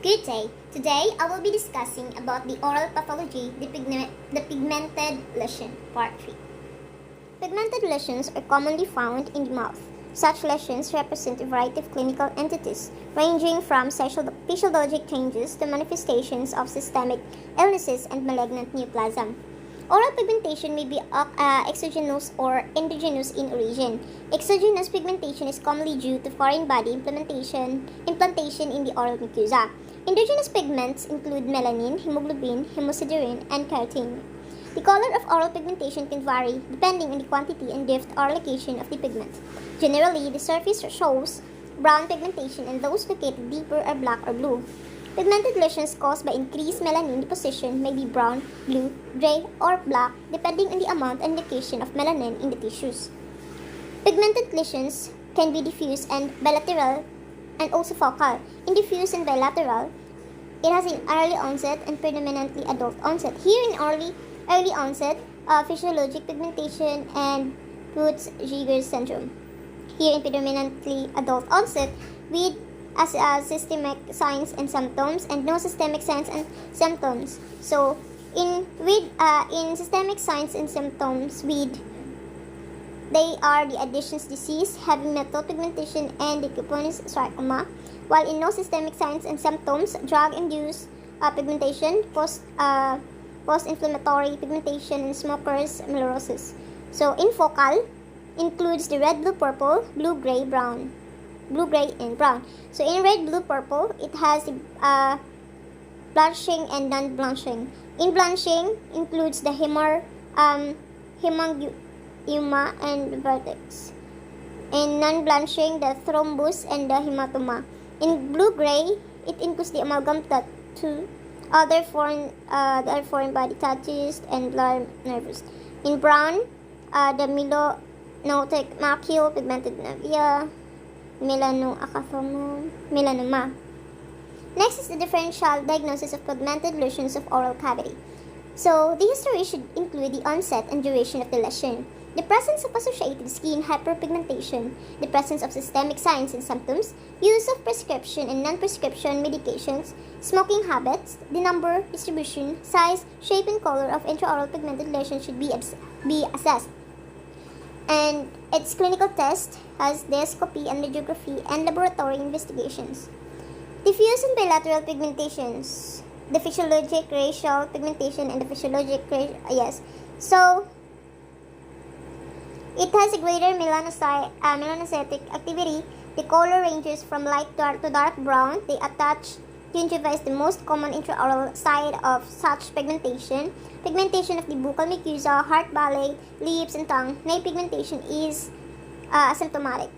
Good day. Today, I will be discussing about the oral pathology, the pigmented lesion, part 3. Pigmented lesions are commonly found in the mouth. Such lesions represent a variety of clinical entities, ranging from physiologic changes to manifestations of systemic illnesses and malignant neoplasm. Oral pigmentation may be exogenous or endogenous in origin. Exogenous pigmentation is commonly due to foreign body implantation in the oral mucosa. Endogenous pigments include melanin, hemoglobin, hemosiderin, and keratin. The color of oral pigmentation can vary depending on the quantity and depth or location of the pigment. Generally, the surface shows brown pigmentation and those located deeper are black or blue. Pigmented lesions caused by increased melanin deposition may be brown, blue, gray, or black depending on the amount and location of melanin in the tissues. Pigmented lesions can be diffuse and bilateral and also focal. In diffuse and bilateral, it has an early onset and predominantly adult onset. Here in early onset, physiologic pigmentation and Peutz-Jeghers syndrome. Here in predominantly adult onset with systemic signs and symptoms and no systemic signs and symptoms. So in systemic signs and symptoms they are the Addison's disease, heavy metal pigmentation, and the Cuponus sarcoma, while in no systemic signs and symptoms, drug-induced pigmentation, post-inflammatory pigmentation, and smokers' melanosis. So in focal, includes the red, blue, purple, blue, gray, brown. Blue, gray, and brown. So in red, blue, purple, it has blanching and non-blanching. In blanching, includes the hemangioma and vertex. In non-blanching, the thrombus and the hematoma. In blue-gray, it includes the amalgam tattoo, other foreign body tattoos, and blood nervous. In brown, the melanotic macule, pigmented nevia, melanoma. Next is the differential diagnosis of pigmented lesions of oral cavity. So, the history should include the onset and duration of the lesion, the presence of associated skin hyperpigmentation, the presence of systemic signs and symptoms, use of prescription and non-prescription medications, smoking habits, the number, distribution, size, shape, and color of intraoral pigmented lesions should be assessed. And its clinical test has endoscopy, angiography, and laboratory investigations. Diffuse and bilateral pigmentations, the physiologic racial pigmentation and the physiologic So it has a greater melanocytic activity. The color ranges from light dark to dark brown. They attach gingiva is the most common intraoral side of such pigmentation. Pigmentation of the buccal mucosa, heart, belly, lips, and tongue. Nail pigmentation is asymptomatic.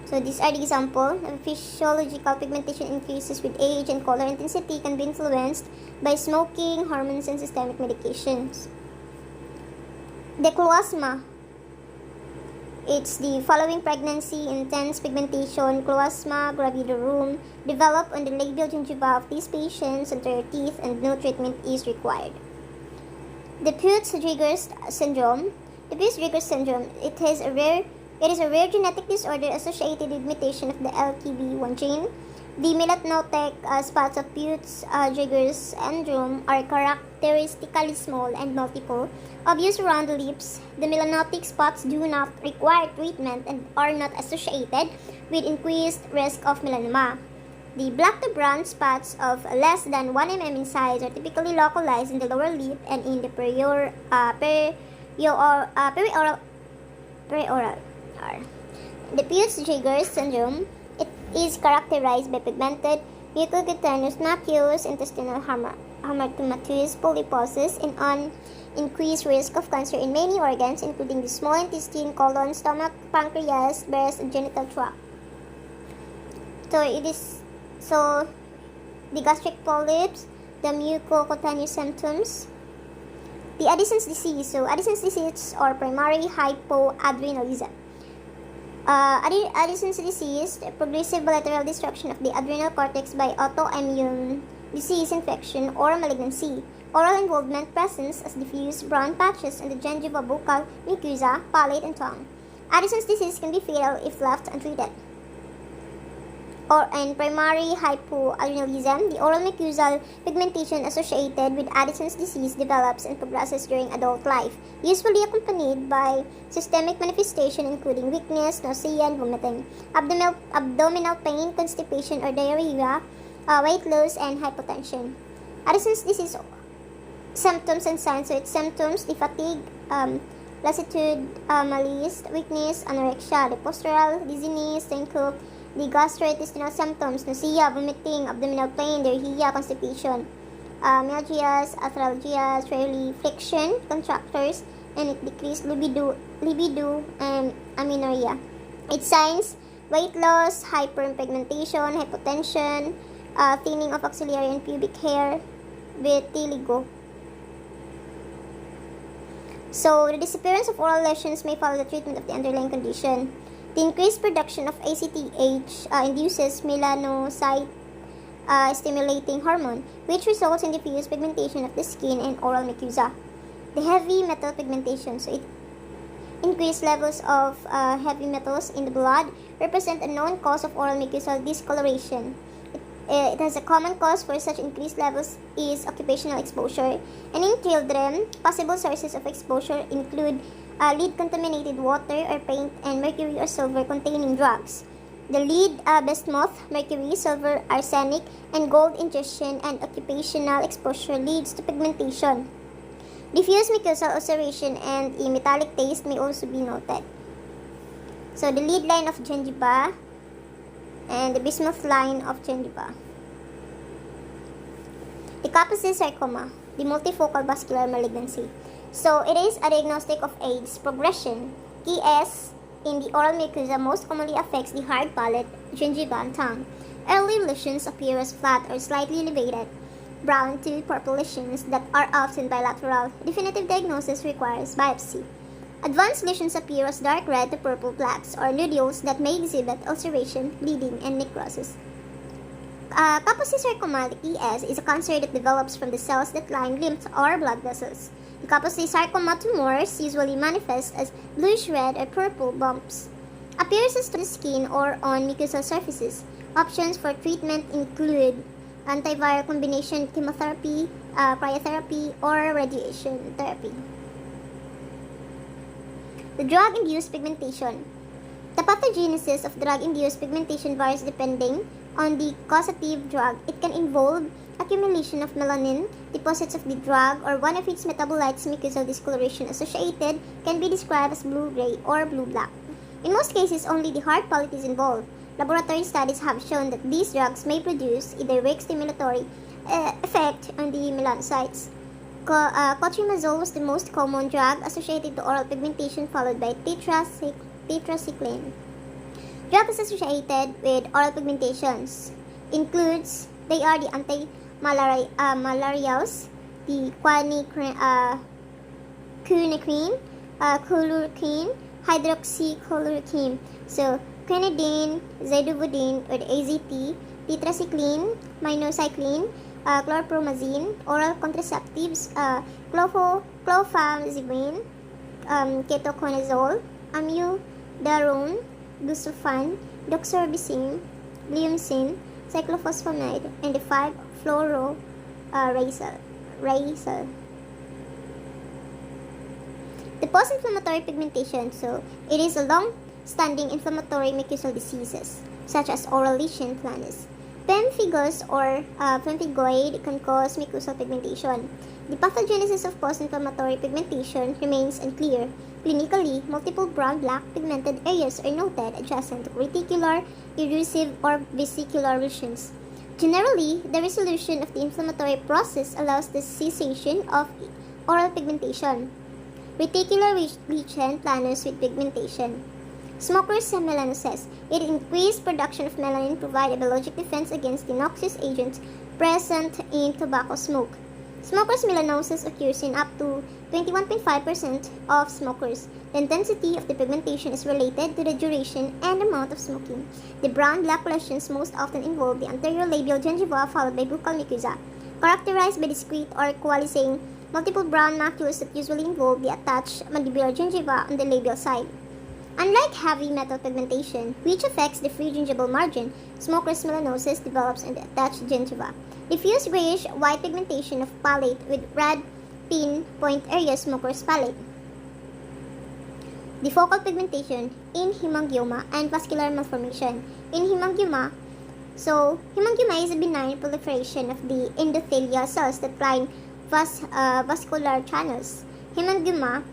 So these are the example. Physiological pigmentation increases with age and color intensity can be influenced by smoking, hormones, and systemic medications. The chloasma. It's the following pregnancy, intense pigmentation, chloasma gravidarum, develop on the labial gingiva of these patients and their teeth, and no treatment is required. The Peutz-Jeghers syndrome. The Peutz-Jeghers syndrome, it is a rare genetic disorder associated with mutation of the LKB1 gene. The melanotic spots of Peutz-Jeghers syndrome are characteristically small and multiple, obvious around the lips. The melanotic spots do not require treatment and are not associated with increased risk of melanoma. The black to brown spots of less than 1 mm in size are typically localized in the lower lip and in the perioral. The Peutz-Jeghers syndrome, it is characterized by pigmented mucocutaneous macules, intestinal hamartomatous polyposis, and an increased risk of cancer in many organs, including the small intestine, colon, stomach, pancreas, breast, and genital tract. So the gastric polyps, the mucocutaneous symptoms, the Addison's disease. So Addison's disease or primary hypoadrenalism. Addison's disease, progressive bilateral destruction of the adrenal cortex by autoimmune disease, infection, or malignancy. Oral involvement presence as diffuse brown patches in the gingiva, buccal mucosa, palate, and tongue. Addison's disease can be fatal if left untreated. or and primary hypoallergenism, the oral mucosal pigmentation associated with Addison's disease develops and progresses during adult life, usually accompanied by systemic manifestation including weakness, nausea, and vomiting, abdominal pain, constipation or diarrhea, weight loss, and hypotension. Addison's disease symptoms and signs. So its symptoms: the fatigue, lassitude, malaise, weakness, anorexia, the postural, dizziness, syncope, the gastrointestinal symptoms: nausea, vomiting, abdominal pain, diarrhea, constipation, myalgias, arthralgias, rarely friction, contractures, and it decreased libido, and amenorrhea. Its signs: weight loss, hyperpigmentation, hypotension, thinning of axillary and pubic hair, vitiligo. So, the disappearance of oral lesions may follow the treatment of the underlying condition. The increased production of ACTH induces melanocyte stimulating hormone, which results in diffuse pigmentation of the skin and oral mucosa. The heavy metal pigmentation. So, increased levels of heavy metals in the blood represent a known cause of oral mucosal discoloration. It has a common cause for such increased levels is occupational exposure. And in children, possible sources of exposure include lead-contaminated water or paint and mercury or silver containing drugs. The lead, bismuth, mercury, silver, arsenic, and gold ingestion and occupational exposure leads to pigmentation. Diffuse mucosal ulceration and a metallic taste may also be noted. So the lead line of gingiva and the bismuth line of gingiva. The Kaposi sarcoma, the multifocal vascular malignancy. So it is a diagnostic of age progression. ES in the oral mucosa most commonly affects the hard palate, gingiva, and tongue. Early lesions appear as flat or slightly elevated, brown to purple lesions that are often bilateral. Definitive diagnosis requires biopsy. Advanced lesions appear as dark red to purple plaques or nodules that may exhibit ulceration, bleeding, and necrosis. Kaposi sarcoma, the ES, is a cancer that develops from the cells that line lymph or blood vessels. The Kaposi sarcoma tumors usually manifest as bluish-red or purple bumps. Appearances to the skin or on mucosal surfaces. Options for treatment include antiviral combination chemotherapy, cryotherapy, or radiation therapy. The drug-induced pigmentation. The pathogenesis of drug-induced pigmentation varies depending on the causative drug. It can involve accumulation of melanin, deposits of the drug, or one of its metabolites. Mucosal discoloration associated can be described as blue-gray or blue-black. In most cases, only the hard palate is involved. Laboratory studies have shown that these drugs may produce a direct stimulatory effect on the melanocytes. Cotrimazole was the most common drug associated to oral pigmentation, followed by tetracycline. Drugs associated with oral pigmentations includes, they are the anti-malarials, the quinacrine, chloroquine, hydroxychloroquine. So, quinidine, zidovudine, or the AZT, tetracycline, minocycline, chlorpromazine, oral contraceptives, clofazimine, ketoconazole, amiodarone, busulfan, doxorubicin, bleumycin, cyclophosphamide, and the 5-fluorouracil. The post-inflammatory pigmentation, so it is a long-standing inflammatory mucosal diseases, such as oral lesion planus. Pemphigus or pemphigoid can cause mucosal pigmentation. The pathogenesis of post-inflammatory pigmentation remains unclear. Clinically, multiple brown-black pigmented areas are noted adjacent to reticular, erosive, or vesicular lesions. Generally, the resolution of the inflammatory process allows the cessation of oral pigmentation. Reticular lesion planus with pigmentation. Smokers' melanocytes. It increased production of melanin, provide a biologic defense against the noxious agents present in tobacco smoke. Smokers' melanosis occurs in up to 21.5% of smokers. The intensity of the pigmentation is related to the duration and amount of smoking. The brown-black lesions most often involve the anterior labial gingiva followed by buccal mucosa, characterized by discrete or coalescing multiple brown macules that usually involve the attached mandibular gingiva on the labial side. Unlike heavy metal pigmentation, which affects the free gingival margin, smoker's melanosis develops in the attached gingiva. Diffuse grayish white pigmentation of palate with red pinpoint area smoker's palate. The focal pigmentation in hemangioma and vascular malformation. In hemangioma, hemangioma is a benign proliferation of the endothelial cells that line vascular channels. Hemangioma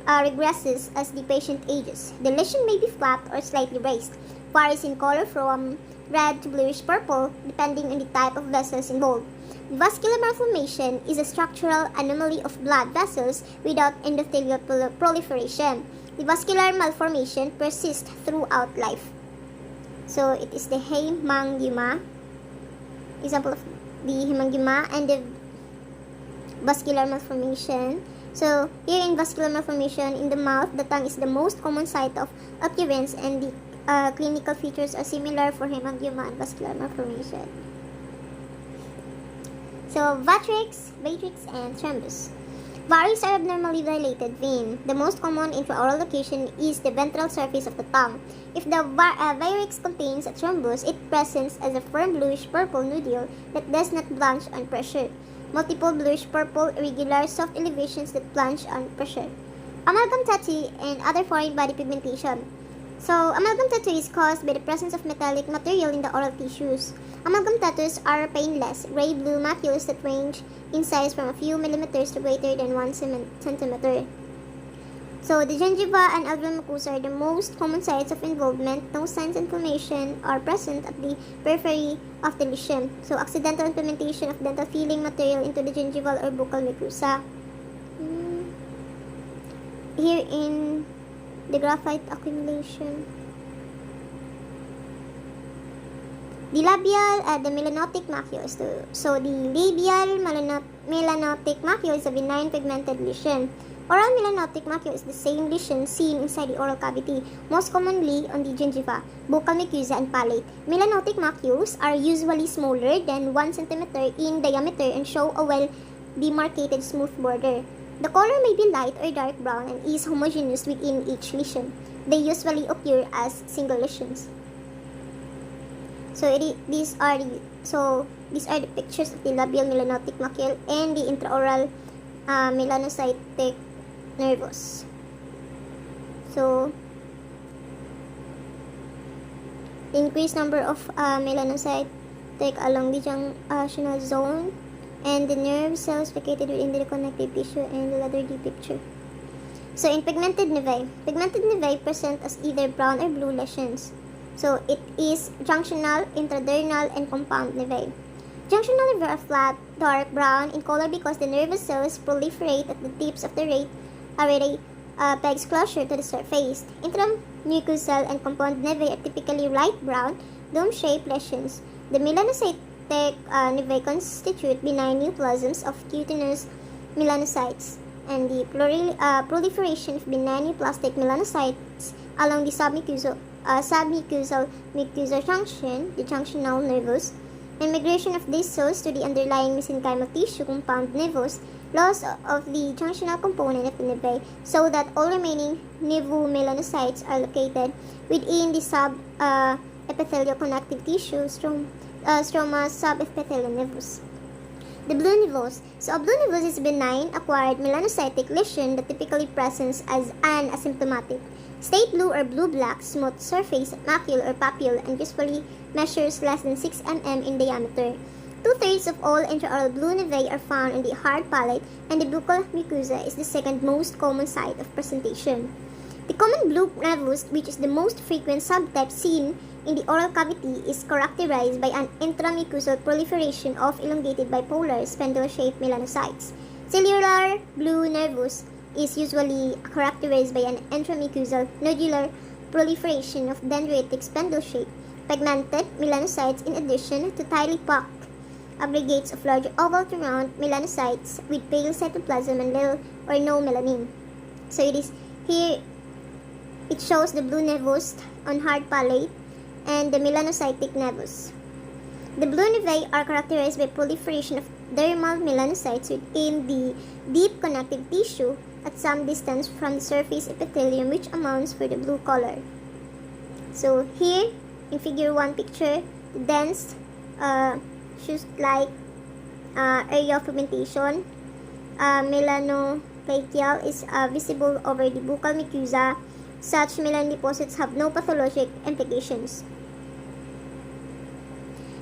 regresses as the patient ages. The lesion may be flat or slightly raised, varies in color from red to bluish purple depending on the type of vessels involved. Vascular malformation is a structural anomaly of blood vessels without endothelial proliferation. The vascular malformation persists throughout life. So it is the hemangioma, example of the hemangioma and the vascular malformation. So here in vascular malformation in the mouth, the tongue is the most common site of occurrence, and the clinical features are similar for hemangioma and vascular malformation. So vatrix, and thrombus. Varies are abnormally dilated vein. The most common intraoral location is the ventral surface of the tongue. If the varix contains a thrombus, it presents as a firm bluish-purple nodule that does not blanch on pressure. Multiple bluish-purple irregular soft elevations that blanch on pressure. Amalgam tattoo and other foreign body pigmentation. So, amalgam tattoo is caused by the presence of metallic material in the oral tissues. Amalgam tattoos are painless, gray-blue macules that range in size from a few millimeters to greater than 1 centimeter. So, the gingiva and alveolar mucosa are the most common sites of involvement. No signs of inflammation are present at the periphery of the lesion. So, accidental implementation of dental filling material into the gingival or buccal mucosa. Here in the graphite accumulation. The labial, the melanotic macules. So, the labial melanotic macule is a benign pigmented lesion. Oral melanotic macule is the same lesion seen inside the oral cavity, most commonly on the gingiva, buccal mucosa, and palate. Melanotic macules are usually smaller than 1 cm in diameter and show a well-demarcated smooth border. The color may be light or dark brown and is homogeneous within each lesion. They usually occur as single lesions. So these are the pictures of the labial melanotic macule and the intraoral melanocytic nervous. So the increased number of melanocytic along the junctional zone and the nerve cells located within the connective tissue and the letter D picture. So in pigmented nevi present as either brown or blue lesions. So it is junctional, intradermal, and compound nevi. Junctional nevi are flat, dark brown in color because the nervous cells proliferate at the tips of the array pegs closer to the surface. Intramucosal and compound nevi are typically light brown, dome-shaped lesions. The melanocytic nevi constitute benign neoplasms of cutaneous melanocytes, and the proliferation of benign neoplastic melanocytes along the submucosal mucosal junction, the junctional nervus, and migration of these cells to the underlying mesenchymal tissue, compound nervus, loss of the junctional component of the nevi, so that all remaining nevomelanocytes are located within the sub-epithelial connective tissue, stroma subepithelial nervus. The blue nevus. So a blue nevus is a benign acquired melanocytic lesion that typically presents as an asymptomatic slate blue or blue-black smooth surface macule or papule and usually measures less than 6 mm in diameter. 2/3 of all intraoral blue nevi are found on the hard palate, and the buccal mucosa is the second most common site of presentation. The common blue nevus, which is the most frequent subtype seen in the oral cavity, is characterized by an intramucosal proliferation of elongated bipolar spindle-shaped melanocytes. Cellular blue nevus is usually characterized by an intramucosal nodular proliferation of dendritic spindle-shaped pigmented melanocytes in addition to tightly packed aggregates of large oval to round melanocytes with pale cytoplasm and little or no melanin. So it is here, it shows the blue nevus on hard palate and the melanocytic nevus. The blue nevi are characterized by proliferation of dermal melanocytes within the deep connective tissue, at some distance from the surface epithelium, which amounts for the blue color. So here in figure 1 picture, the dense shoes-like area of pigmentation, melanoplakial, is visible over the buccal mucosa. Such melanin deposits have no pathologic implications.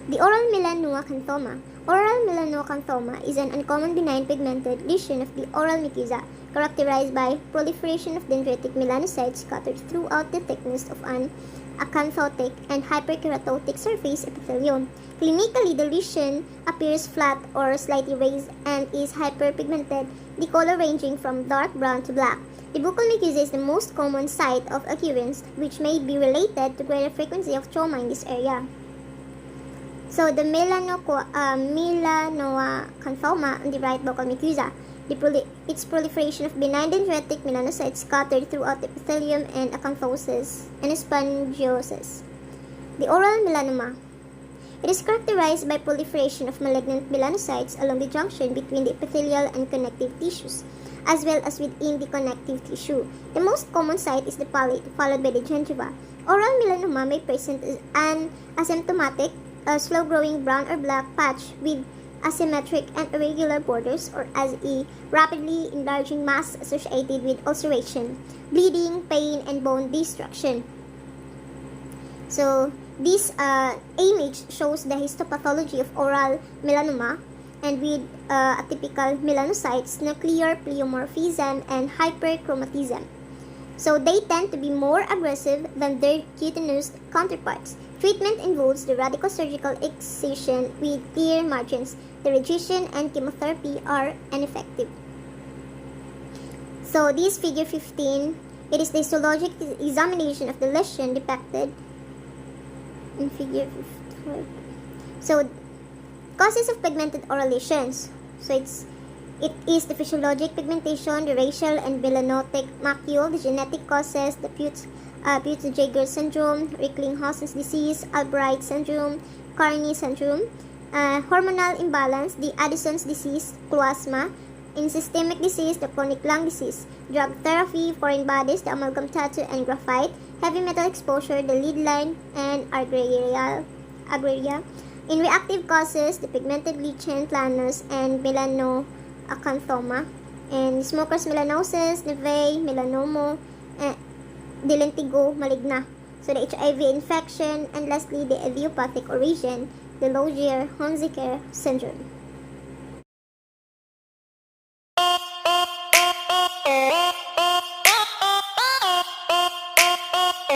The oral melanoacanthoma. Oral melanoacanthoma is an uncommon benign pigmented lesion of the oral mucosa, characterized by proliferation of dendritic melanocytes scattered throughout the thickness of an acanthotic and hyperkeratotic surface epithelium. Clinically, the lesion appears flat or slightly raised and is hyperpigmented, the color ranging from dark brown to black. The buccal mucosa is the most common site of occurrence, which may be related to greater frequency of trauma in this area. So, the melanoacanthoma on the right buccal mucosa, its proliferation of benign dendritic melanocytes scattered throughout the epithelium and acanthosis and spongiosis. The oral melanoma. It is characterized by proliferation of malignant melanocytes along the junction between the epithelial and connective tissues, as well as within the connective tissue. The most common site is the palate, followed by the gingiva. Oral melanoma may present as an asymptomatic, slow-growing brown or black patch with asymmetric and irregular borders, or as a rapidly enlarging mass associated with ulceration, bleeding, pain, and bone destruction. So, this image shows the histopathology of oral melanoma, and with atypical melanocytes, nuclear pleomorphism, and hyperchromatism. So they tend to be more aggressive than their cutaneous counterparts. Treatment involves the radical surgical excision with clear margins. The radiation and chemotherapy are ineffective. So this figure 15, it is the histologic examination of the lesion depicted in figure 54. So causes of pigmented oral lesions. So it is the physiologic pigmentation, the racial and melanotic macule, the genetic causes, the Peutz-Jeghers syndrome, Reckling-Hausen's disease, Albright syndrome, Carney syndrome, hormonal imbalance, the Addison's disease, cloasma, in systemic disease, the chronic lung disease, drug therapy, foreign bodies, the amalgam tattoo and graphite, heavy metal exposure, the lead line, and agraria. In reactive causes, the pigmented lichen planus and melanoacanthoma, and smoker's melanosis, nevei, melanoma, the lentigo maligna. So the HIV infection, and lastly the idiopathic origin, the Logier-Hunziker syndrome.